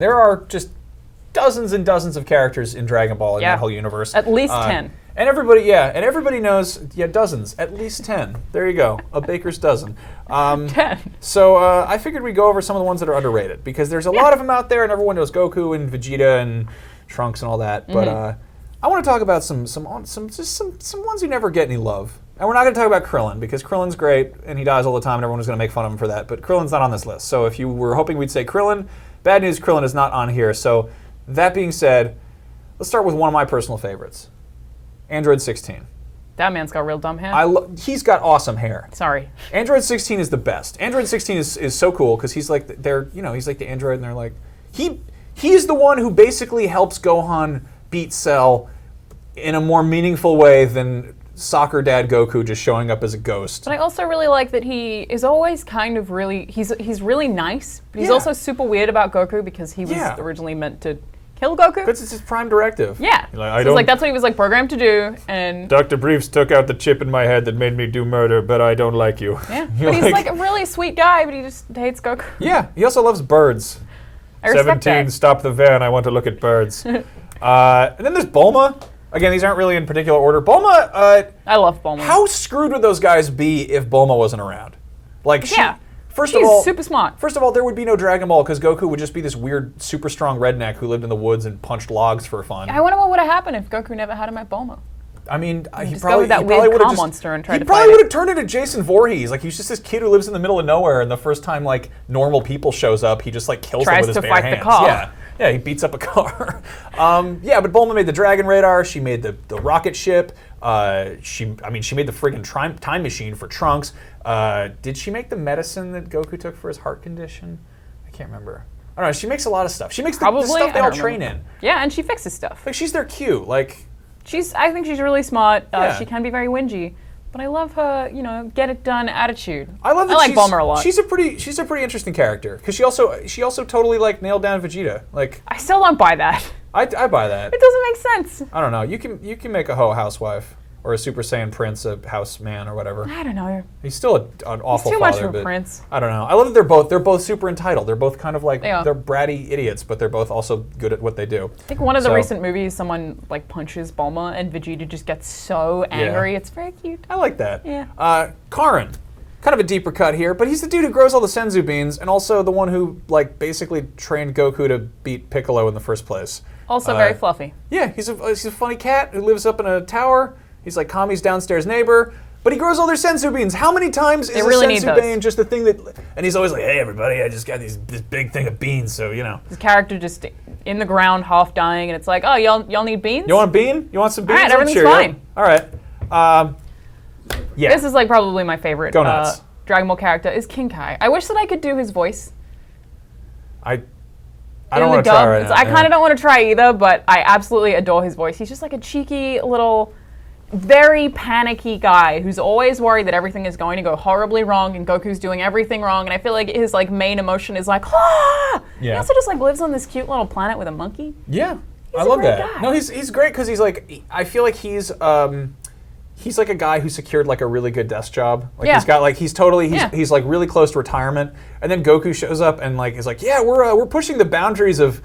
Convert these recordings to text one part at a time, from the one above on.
There are just dozens and dozens of characters in Dragon Ball in that whole universe. At least 10. And everybody knows, dozens, at least 10. There you go, a baker's dozen. 10. So I figured we'd go over some of the ones that are underrated, because there's a lot of them out there, and everyone knows Goku and Vegeta and Trunks and all that. But I want to talk about some ones who never get any love. And we're not going to talk about Krillin, because Krillin's great, and he dies all the time, and everyone's going to make fun of him for that. But Krillin's not on this list. So if you were hoping we'd say Krillin, bad news, Krillin is not on here. So that being said, let's start with one of my personal favorites. Android 16. That man's got real dumb hair. He's got awesome hair. Sorry. Android 16 is the best. Android 16 is so cool because he's like he's like the android, and they're like he's the one who basically helps Gohan beat Cell in a more meaningful way than soccer dad Goku just showing up as a ghost. But I also really like that he is always kind of he's really nice, but he's also super weird about Goku because he was originally meant to kill Goku? Because it's his prime directive. Yeah. That's what he was programmed to do, and Dr. Briefs took out the chip in my head that made me do murder, but I don't like you. Yeah. But he's like a really sweet guy, but he just hates Goku. Yeah. He also loves birds. I respect 17, that. stop the van, I want to look at birds. And then there's Bulma. Again, these aren't really in particular order. Bulma, I love Bulma. How screwed would those guys be if Bulma wasn't around? Like, First She's of all, super smart. First of all, there would be no Dragon Ball because Goku would just be this weird, super strong redneck who lived in the woods and punched logs for fun. I wonder what would have happened if Goku never had him at Bulma. I mean, he just probably go with that weird cow monster and try to fight it. He probably would have turned into Jason Voorhees. Like, he's just this kid who lives in the middle of nowhere, and the first time like normal people shows up, he just like kills them with his bare hands. Tries to fight the car. Yeah, he beats up a car. But Bulma made the Dragon Radar. She made the rocket ship. She made the friggin' time machine for Trunks. Did she make the medicine that Goku took for his heart condition? I can't remember. I don't know. She makes a lot of stuff. She makes the stuff they all train in. Yeah, and she fixes stuff. Like, she's their Q. Like, I think she's really smart. She can be very whingy, but I love her, get it done attitude. I like Bulma a lot. She's a pretty interesting character because she also totally like nailed down Vegeta. Like, I still don't buy that. I buy that. It doesn't make sense. I don't know. You can make a housewife or a Super Saiyan prince a house man or whatever. I don't know. He's still an awful He's too father. much of a prince. I don't know. I love that they're both super entitled. They're both kind of like they're bratty idiots, but they're both also good at what they do. I think one of the recent movies, someone like punches Bulma and Vegeta just gets so angry. It's very cute. I like that. Yeah. Kourin. Kind of a deeper cut here, but he's the dude who grows all the senzu beans, and also the one who like basically trained Goku to beat Piccolo in the first place. Also very fluffy. Yeah, he's a funny cat who lives up in a tower. He's like Kami's downstairs neighbor, but he grows all their senzu beans. How many times is a senzu bean just a thing that? And he's always like, "Hey, everybody, I just got this big thing of beans." So his character just in the ground, half dying, and it's like, "Oh, y'all need beans? You want a bean? You want some beans? All right, everything's fine. All right. This is like probably my favorite Go nuts. Dragon Ball character is King Kai. I wish that I could do his voice. I don't want to try right now. I kind of don't want to try either, but I absolutely adore his voice. He's just like a cheeky little, very panicky guy who's always worried that everything is going to go horribly wrong and Goku's doing everything wrong. And I feel like his like main emotion is like, ah! Yeah. He also just like lives on this cute little planet with a monkey. Yeah, I love that. Guy. No, he's great because he's like, I feel like he's like a guy who secured like a really good desk job. Like he's got like he's like really close to retirement, and then Goku shows up and like is like, yeah, we're pushing the boundaries of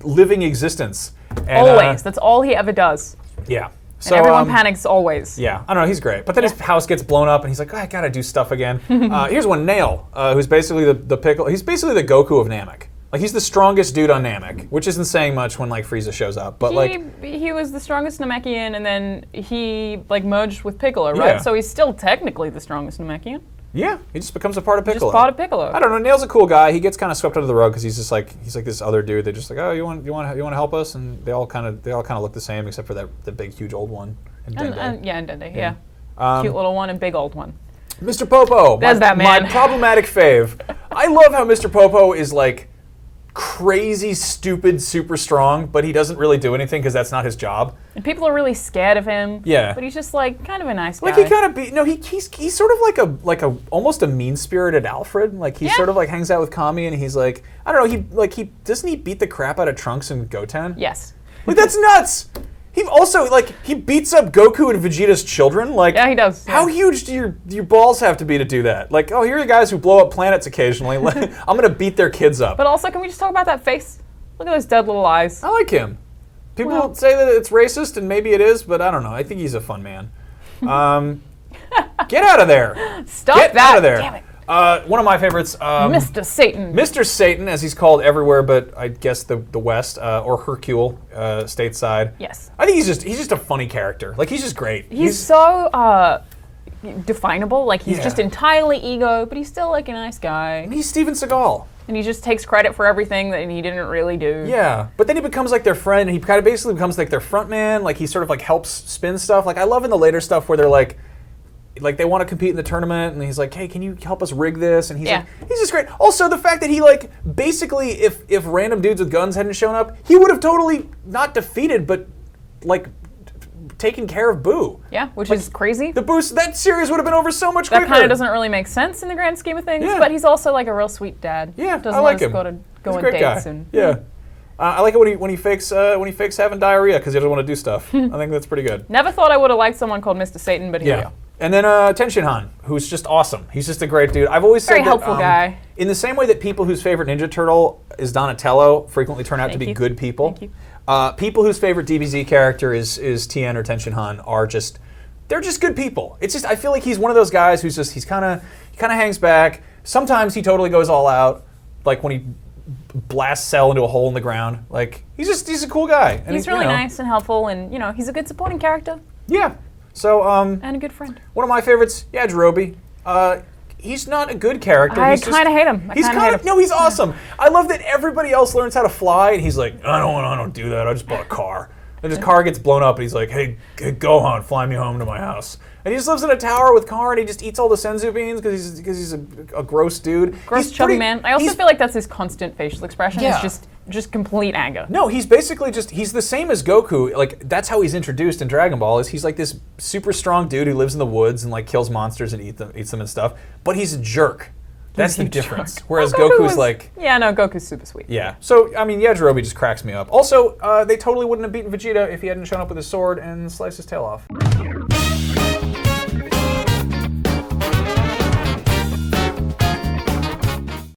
living existence. And, always, that's all he ever does. Yeah. So and everyone panics always. Yeah, I don't know, he's great. But then his house gets blown up, and he's like, oh, I gotta do stuff again. Here's one, Nail, who's basically the Piccolo. He's basically the Goku of Namek. Like, he's the strongest dude on Namek, which isn't saying much when like Frieza shows up. But he was the strongest Namekian, and then he like merged with Piccolo, right? Yeah. So he's still technically the strongest Namekian. Yeah, he just becomes a part of Piccolo. Just part of Piccolo. I don't know. Nail's a cool guy. He gets kind of swept under the rug because he's like this other dude. They're just like, oh, you want to help us? And they all kind of look the same except for the big huge old one. And Dende. Yeah. Cute little one and big old one. Mr. Popo. There's that man. My problematic fave. I love how Mr. Popo is like crazy, stupid, super strong, but he doesn't really do anything because that's not his job. And people are really scared of him. Yeah. But he's just like kind of a nice guy. Like he kind of he's sort of like a almost a mean-spirited Alfred. Like he sort of like hangs out with Kami and he's like, I don't know, he doesn't he beat the crap out of Trunks and Goten? Yes. Like that's nuts. He also he beats up Goku and Vegeta's children. Like, yeah, he does. How huge do your balls have to be to do that? Like, oh, here are the guys who blow up planets occasionally. I'm gonna beat their kids up. But also, can we just talk about that face? Look at those dead little eyes. I like him. People Well. say that it's racist, and maybe it is, but I don't know. I think he's a fun man. Get out of there. Stop Get that. out of there. Damn it. One of my favorites, Mr. Satan. Mr. Satan, as he's called everywhere, but I guess the West, or Hercule, stateside. Yes. I think he's just a funny character. Like, he's just great. He's so definable. Like, he's Yeah. just entirely ego, but he's still like a nice guy. And he's Steven Seagal. And he just takes credit for everything that he didn't really do. Yeah, but then he becomes like their friend, and he kind of basically becomes like their front man. Like, he sort of like helps spin stuff. Like, I love in the later stuff where they're like they want to compete in the tournament, and he's like, hey, can you help us rig this? And he's like, he's just great. Also, the fact that he like basically, if random dudes with guns hadn't shown up, he would have totally not defeated, but like taken care of Boo. Yeah, which is crazy. That series would have been over so much That quicker. kind of doesn't really make sense in the grand scheme of things, Yeah. but he's also like a real sweet dad. Yeah, Doesn't I like let us him. go He's a on great dates guy. and Yeah. I like it when he fakes having diarrhea because he doesn't want to do stuff. I think that's pretty good. Never thought I would have liked someone called Mr. Satan, but here we Yeah. are. And then Tenshin Han, who's just awesome. He's just a great dude. I've always said Very that, helpful guy. In the same way that people whose favorite Ninja Turtle is Donatello frequently turn out to Thank be you. good people. Thank you. People whose favorite DBZ character is Tien or Tenshin Han are they're just good people. It's just I feel like he's one of those guys who's just he kind of hangs back. Sometimes he totally goes all out, like when he blasts Cell into a hole in the ground. Like he's a cool guy. And He's really nice and helpful, and he's a good supporting character Yeah. So and a good friend. one of my favorites, Roby. He's not a good character. I He's just- kind of hate him. He's kind of no. He's awesome. I love that everybody else learns how to fly, and he's like, I don't do that. I just bought a car. And his car gets blown up, and he's like, hey, Gohan, fly me home to my house. And he just lives in a tower with Car, and he just eats all the senzu beans because he's a gross dude. Gross, He's chubby pretty- man. I also he's- feel like that's his constant facial expression. Yeah. It's just complete anger. No, he's basically he's the same as Goku. Like, that's how he's introduced in Dragon Ball, is he's like this super strong dude who lives in the woods and like kills monsters and eats them and stuff. But he's a jerk. That's the He's a difference. jerk. Whereas Well, Goku's was- like... Yeah, no, Goku's super sweet. Yeah. So, I mean, Yajirobe just cracks me up. Also, they totally wouldn't have beaten Vegeta if he hadn't shown up with his sword and sliced his tail off.